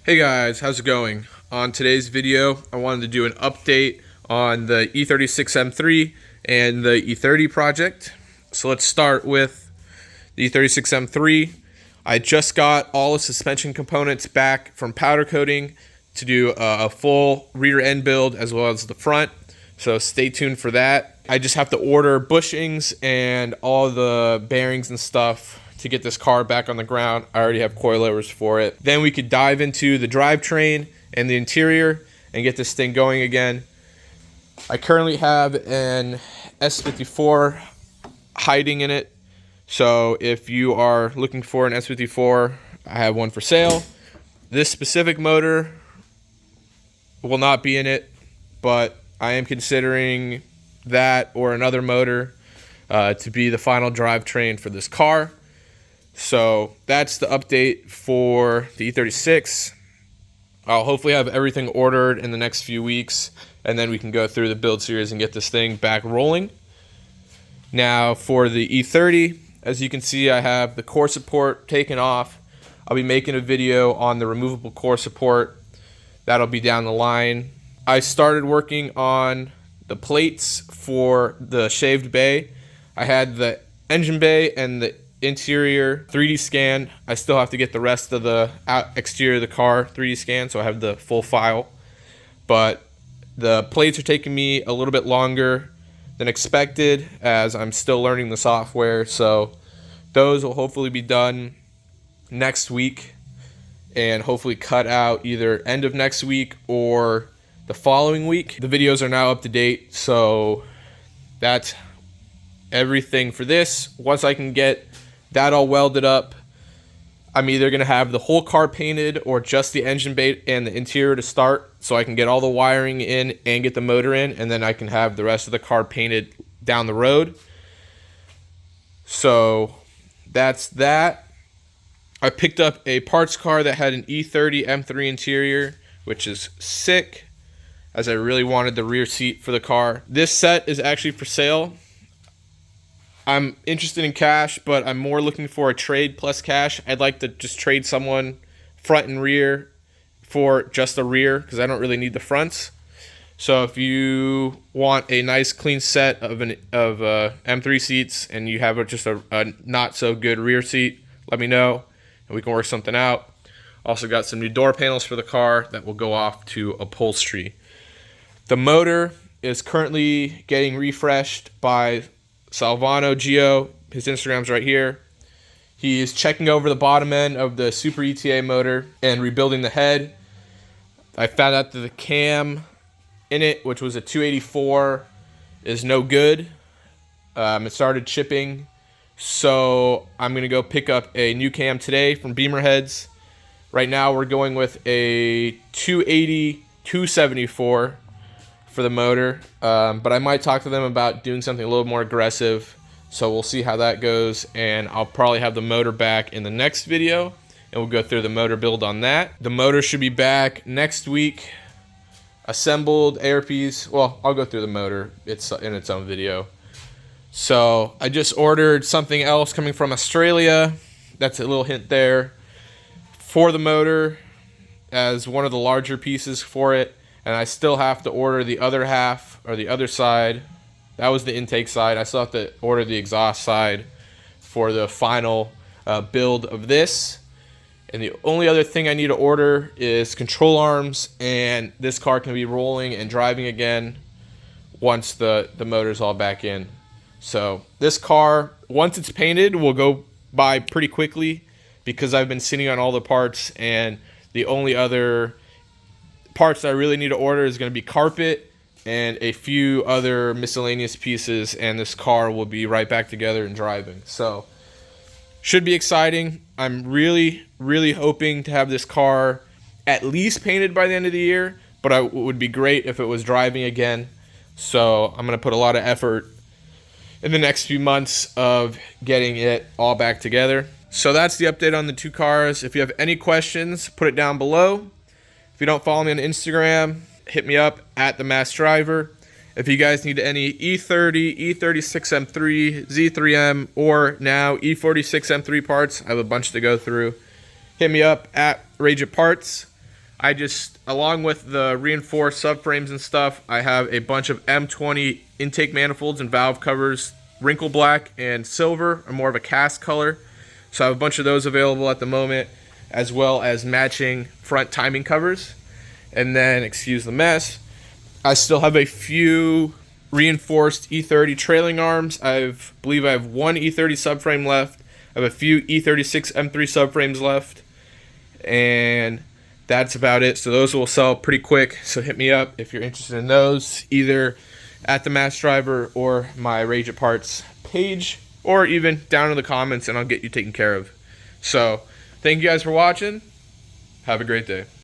Hey guys, how's it going? On today's video, I wanted to do an update on the E36 M3 and the E30 project. So let's start with the E36 M3. I just got all the suspension components back from powder coating to do a full rear end build as well as the front. So stay tuned for that. I just have to order bushings and all the bearings and stuff to get this car back on the ground. I already have coilovers for it. Then we could dive into the drivetrain and the interior and get this thing going again. I currently have an S54 hiding in it. So if you are looking for an S54, I have one for sale. This specific motor will not be in it, but I am considering that or another motor to be the final drivetrain for this car. So that's the update for the E36. I'll hopefully have everything ordered in the next few weeks, and then we can go through the build series and get this thing back rolling. Now for the E30, as you can see, I have the core support taken off. I'll be making a video on the removable core support. That'll be down the line. I started working on the plates for the shaved bay. I had the engine bay and the interior 3D scan. I still have to get the rest of the exterior of the car 3D scan, so I have the full file. But the plates are taking me a little bit longer than expected as I'm still learning the software. So those will hopefully be done next week and hopefully cut out either end of next week or the following week. The videos are now up to date, so that's everything for this. Once I can get that all welded up, I'm either going to have the whole car painted or just the engine bay and the interior to start, so I can get all the wiring in and get the motor in, and then I can have the rest of the car painted down the road. So that's that. I picked up a parts car that had an E30 M3 interior, which is sick, as I really wanted the rear seat for the car. This set is actually for sale. I'm interested in cash, but I'm more looking for a trade plus cash. I'd like to just trade someone front and rear for just the rear because I don't really need the fronts. So if you want a nice clean set of M3 seats and you have just a not so good rear seat, let me know and we can work something out. Also got some new door panels for the car that will go off to upholstery. The motor is currently getting refreshed by Salvano Gio. His Instagram's right here. He is checking over the bottom end of the Super ETA motor and rebuilding the head. I found out that the cam in it, which was a 284, is no good. It started chipping, so I'm going to go pick up a new cam today from Beamer Heads. Right now we're going with a 280 274 for the motor, but I might talk to them about doing something a little more aggressive, so we'll see how that goes, and I'll probably have the motor back in the next video and we'll go through the motor build on that. The motor should be back next week, assembled, ARPs. Well, I'll go through the motor, it's in its own video. So I just ordered something else coming from Australia. That's a little hint there for the motor as one of the larger pieces for it. And I still have to order the other half, or the other side. That was the intake side. I still have to order the exhaust side for the final build of this. And the only other thing I need to order is control arms, and this car can be rolling and driving again once the motor's all back in. So this car, once it's painted, will go by pretty quickly because I've been sitting on all the parts, and the only other parts that I really need to order is going to be carpet and a few other miscellaneous pieces, and this car will be right back together and driving. So should be exciting. I'm really hoping to have this car at least painted by the end of the year, but it would be great if it was driving again. So I'm going to put a lot of effort in the next few months of getting it all back together. So that's the update on the two cars. If you have any questions, put it down below. If you don't follow me on Instagram, hit me up at the Mass Driver. If you guys need any E30, E36 M3, Z3M, or now E46 M3 parts, I have a bunch to go through. Hit me up at Rage It Parts. I just, along with the reinforced subframes and stuff, I have a bunch of M20 intake manifolds and valve covers, wrinkle black and silver, or more of a cast color. So I have a bunch of those available at the moment, as well as matching front timing covers. And then, excuse the mess, I still have a few reinforced E30 trailing arms. Believe I have one E30 subframe left. I have a few E36 M3 subframes left. And that's about it. So those will sell pretty quick. So hit me up if you're interested in those, either at the Mass Driver or my Rage It Parts page, or even down in the comments, and I'll get you taken care of. So thank you guys for watching. Have a great day.